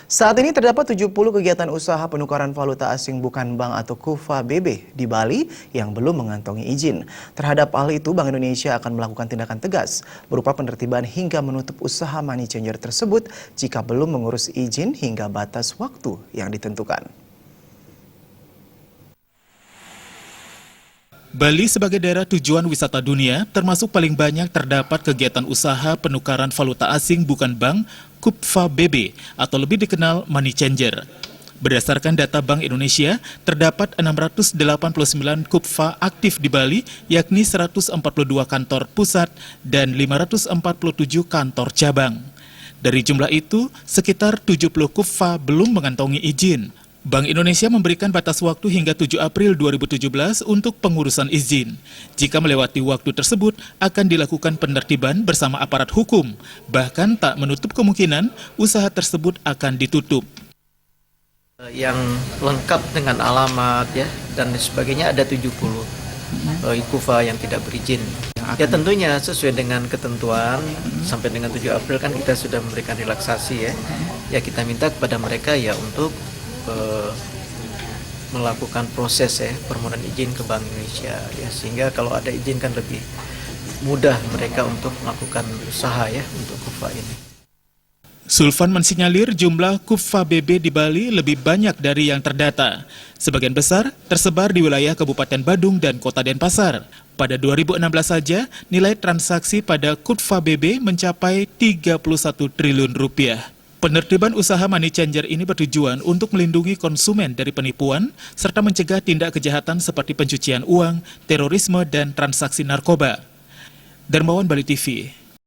Saat ini terdapat 70 kegiatan usaha penukaran valuta asing bukan bank atau KUVA BB di Bali yang belum mengantongi izin. Terhadap hal itu, Bank Indonesia akan melakukan tindakan tegas berupa penertiban hingga menutup usaha money changer tersebut jika belum mengurus izin hingga batas waktu yang ditentukan. Bali sebagai daerah tujuan wisata dunia, termasuk paling banyak terdapat kegiatan usaha penukaran valuta asing bukan bank, KUVA BB, atau lebih dikenal money changer. Berdasarkan data Bank Indonesia, terdapat 689 KUVA aktif di Bali, yakni 142 kantor pusat dan 547 kantor cabang. Dari jumlah itu, sekitar 70 KUVA belum mengantongi izin. Bank Indonesia memberikan batas waktu hingga 7 April 2017 untuk pengurusan izin. Jika melewati waktu tersebut, akan dilakukan penertiban bersama aparat hukum. Bahkan tak menutup kemungkinan usaha tersebut akan ditutup. Yang lengkap dengan alamat ya dan sebagainya ada 70 KUVA yang tidak berizin. Ya tentunya sesuai dengan ketentuan sampai dengan 7 April kan kita sudah memberikan relaksasi ya. Ya kita minta kepada mereka ya untuk melakukan proses ya permohonan izin ke Bank Indonesia ya, sehingga kalau ada izin kan lebih mudah mereka untuk melakukan usaha ya untuk KUVA ini. Sulfan mensinyalir jumlah KUVA BB di Bali lebih banyak dari yang terdata. Sebagian besar tersebar di wilayah Kabupaten Badung dan Kota Denpasar. Pada 2016 saja, nilai transaksi pada KUVA BB mencapai 31 triliun rupiah. Penertiban usaha money changer ini bertujuan untuk melindungi konsumen dari penipuan serta mencegah tindak kejahatan seperti pencucian uang, terorisme, dan transaksi narkoba. Darmawan, Bali TV.